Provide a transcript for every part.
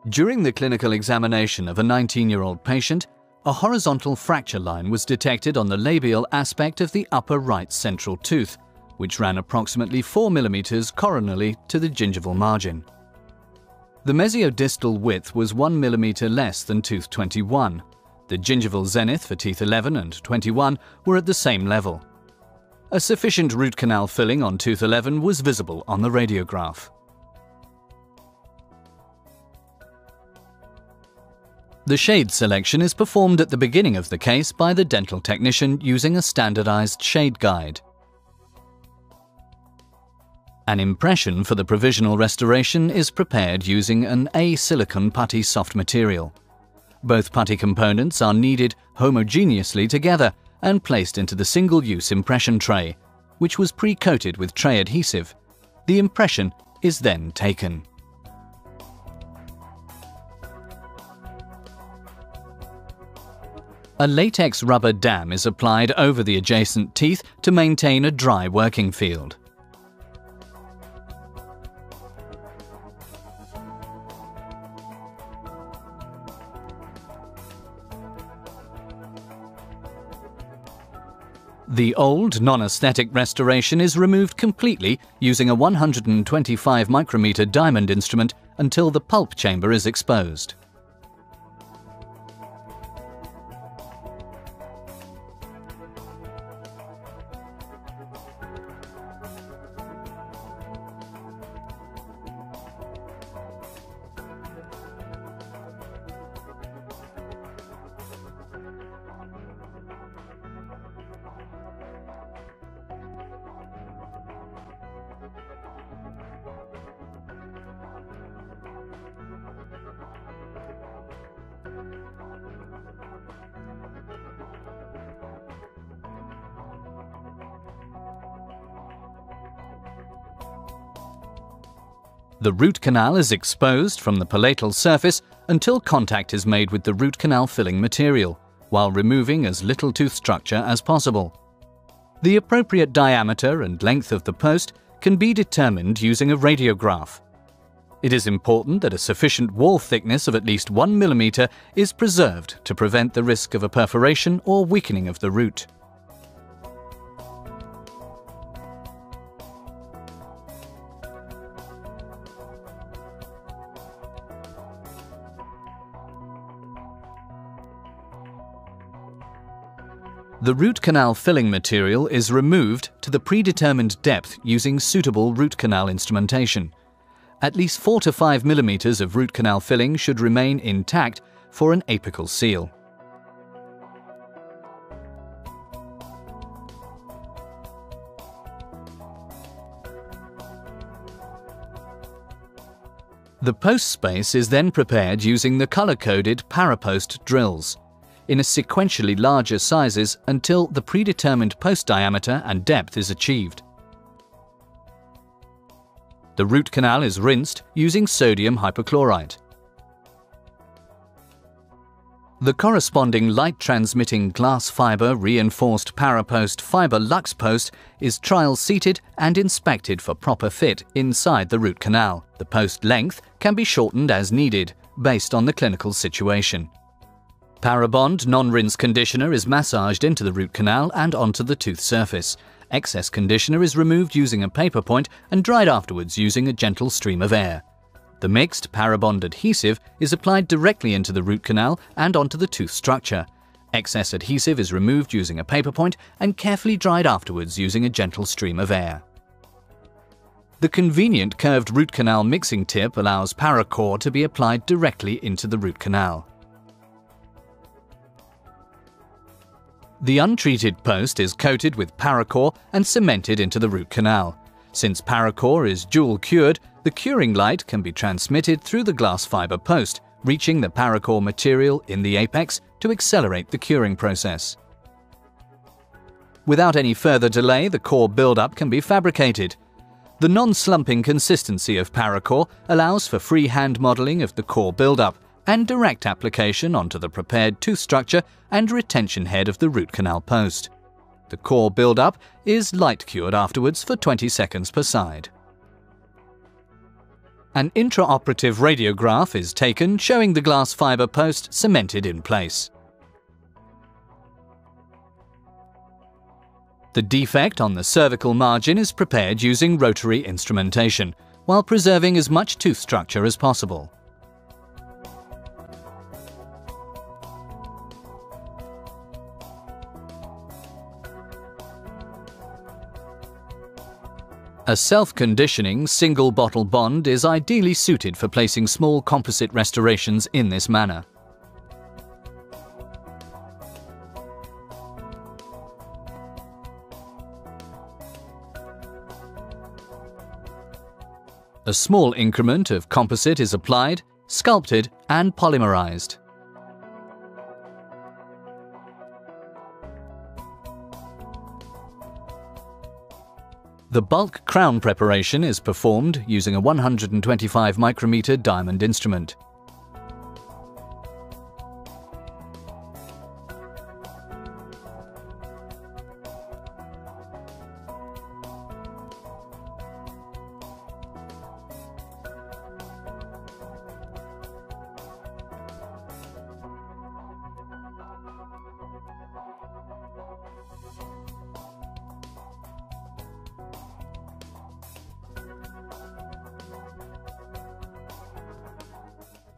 During the clinical examination of a 19-year-old patient, a horizontal fracture line was detected on the labial aspect of the upper right central tooth, which ran approximately 4 mm coronally to the gingival margin. The mesiodistal width was 1 mm less than tooth 21. The gingival zenith for teeth 11 and 21 were at the same level. A sufficient root canal filling on tooth 11 was visible on the radiograph. The shade selection is performed at the beginning of the case by the dental technician using a standardized shade guide. An impression for the provisional restoration is prepared using an A-silicon putty soft material. Both putty components are kneaded homogeneously together and placed into the single-use impression tray, which was pre-coated with tray adhesive. The impression is then taken. A latex rubber dam is applied over the adjacent teeth to maintain a dry working field. The old non-aesthetic restoration is removed completely using a 125 micrometer diamond instrument until the pulp chamber is exposed. The root canal is exposed from the palatal surface until contact is made with the root canal filling material, while removing as little tooth structure as possible. The appropriate diameter and length of the post can be determined using a radiograph. It is important that a sufficient wall thickness of at least 1 mm is preserved to prevent the risk of a perforation or weakening of the root. The root canal filling material is removed to the predetermined depth using suitable root canal instrumentation. At least 4 to 5 mm of root canal filling should remain intact for an apical seal. The post space is then prepared using the color-coded Parapost drills in a sequentially larger sizes until the predetermined post diameter and depth is achieved. The root canal is rinsed using sodium hypochlorite. The corresponding light-transmitting glass fiber reinforced Parapost fiber Lux post is trial-seated and inspected for proper fit inside the root canal. The post length can be shortened as needed based on the clinical situation. Parabond non-rinse conditioner is massaged into the root canal and onto the tooth surface. Excess conditioner is removed using a paper point and dried afterwards using a gentle stream of air. The mixed Parabond adhesive is applied directly into the root canal and onto the tooth structure. Excess adhesive is removed using a paper point and carefully dried afterwards using a gentle stream of air. The convenient curved root canal mixing tip allows Paracore to be applied directly into the root canal. The untreated post is coated with Paracore and cemented into the root canal. Since Paracore is dual cured, the curing light can be transmitted through the glass fiber post, reaching the Paracore material in the apex to accelerate the curing process. Without any further delay, the core buildup can be fabricated. The non-slumping consistency of Paracore allows for free hand modeling of the core buildup and direct application onto the prepared tooth structure and retention head of the root canal post. The core buildup is light cured afterwards for 20 seconds per side. An intraoperative radiograph is taken showing the glass fibre post cemented in place. The defect on the cervical margin is prepared using rotary instrumentation, while preserving as much tooth structure as possible. A self-conditioning single bottle bond is ideally suited for placing small composite restorations in this manner. A small increment of composite is applied, sculpted and polymerized. The bulk crown preparation is performed using a 125 micrometer diamond instrument.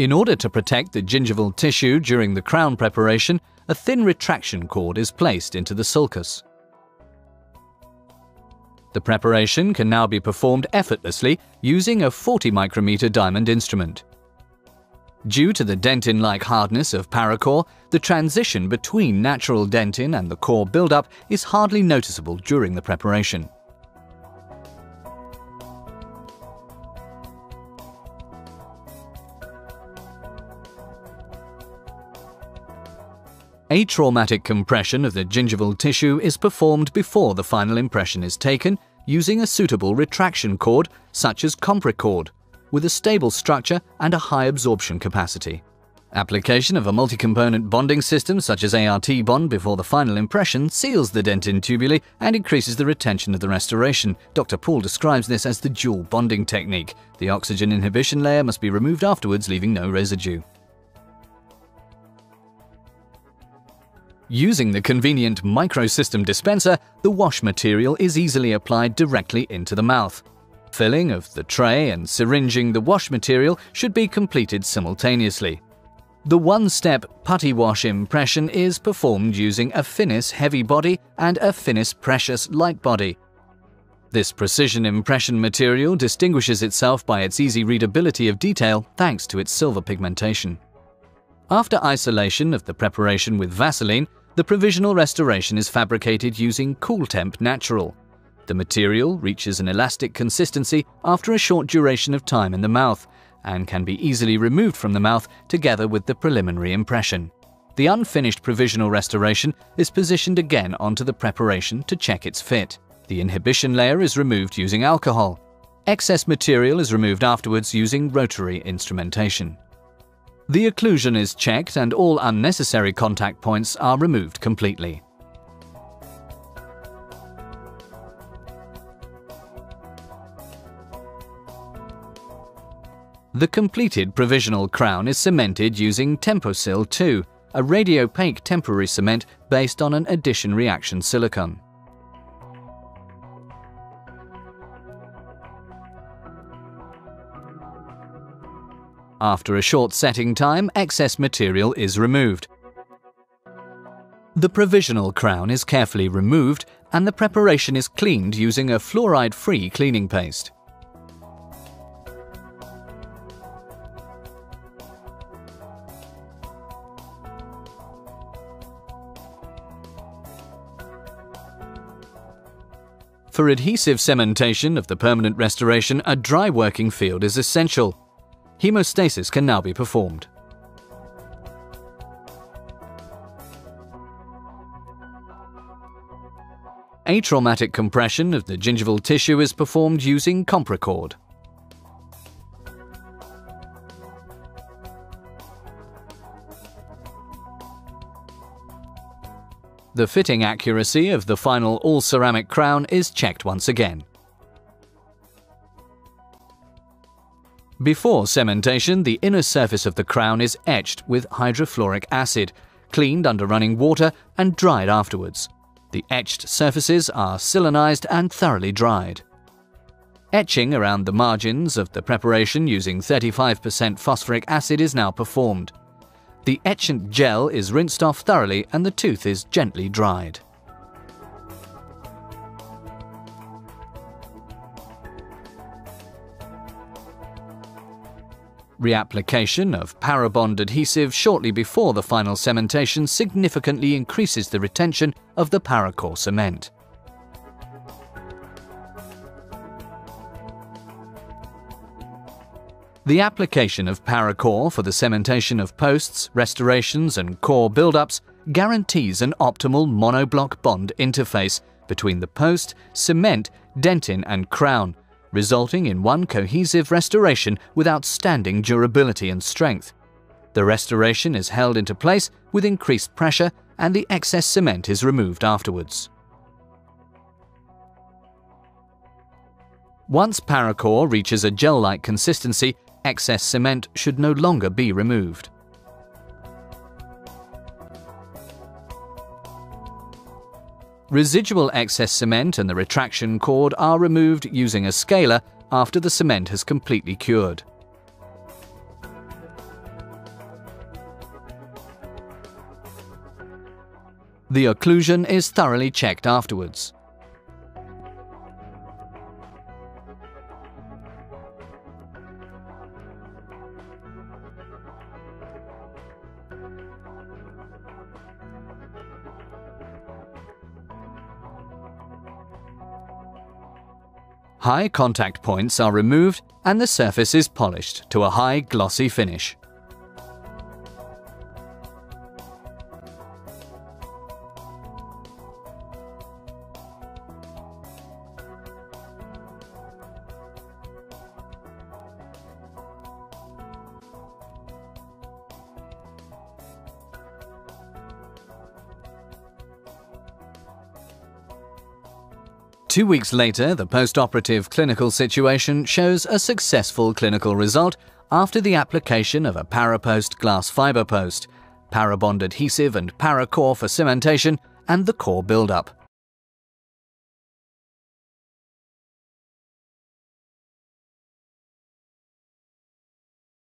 In order to protect the gingival tissue during the crown preparation, a thin retraction cord is placed into the sulcus. The preparation can now be performed effortlessly using a 40 micrometer diamond instrument. Due to the dentin-like hardness of paracore, the transition between natural dentin and the core buildup is hardly noticeable during the preparation. Atraumatic compression of the gingival tissue is performed before the final impression is taken using a suitable retraction cord such as Comprecord, with a stable structure and a high absorption capacity. Application of a multi-component bonding system such as ART bond before the final impression seals the dentin tubuli and increases the retention of the restoration. Dr. Paul describes this as the dual bonding technique. The oxygen inhibition layer must be removed afterwards, leaving no residue. Using the convenient microsystem dispenser, the wash material is easily applied directly into the mouth. Filling of the tray and syringing the wash material should be completed simultaneously. The one-step putty wash impression is performed using a Finis heavy body and a Finis Precious light body. This precision impression material distinguishes itself by its easy readability of detail thanks to its silver pigmentation. After isolation of the preparation with Vaseline, the provisional restoration is fabricated using Cooltemp Natural. The material reaches an elastic consistency after a short duration of time in the mouth and can be easily removed from the mouth together with the preliminary impression. The unfinished provisional restoration is positioned again onto the preparation to check its fit. The inhibition layer is removed using alcohol. Excess material is removed afterwards using rotary instrumentation. The occlusion is checked and all unnecessary contact points are removed completely. The completed provisional crown is cemented using Temposil 2, a radiopaque temporary cement based on an addition reaction silicone. After a short setting time, excess material is removed. The provisional crown is carefully removed and the preparation is cleaned using a fluoride-free cleaning paste. For adhesive cementation of the permanent restoration, a dry working field is essential. Hemostasis can now be performed. Atraumatic compression of the gingival tissue is performed using Comprecord. The fitting accuracy of the final all-ceramic crown is checked once again. Before cementation, the inner surface of the crown is etched with hydrofluoric acid, cleaned under running water and dried afterwards. The etched surfaces are silanized and thoroughly dried. Etching around the margins of the preparation using 35% phosphoric acid is now performed. The etchant gel is rinsed off thoroughly and the tooth is gently dried. Reapplication of Parabond adhesive shortly before the final cementation significantly increases the retention of the Paracore cement. The application of Paracore for the cementation of posts, restorations and core build-ups guarantees an optimal monoblock bond interface between the post, cement, dentin and crown, resulting in one cohesive restoration with outstanding durability and strength. The restoration is held into place with increased pressure and the excess cement is removed afterwards. Once Paracore reaches a gel-like consistency, excess cement should no longer be removed. Residual excess cement and the retraction cord are removed using a scaler after the cement has completely cured. The occlusion is thoroughly checked afterwards. High contact points are removed and the surface is polished to a high glossy finish. Two weeks later, the post-operative clinical situation shows a successful clinical result after the application of a Parapost glass fiber post, Parabond adhesive and Paracore for cementation, and the core build-up.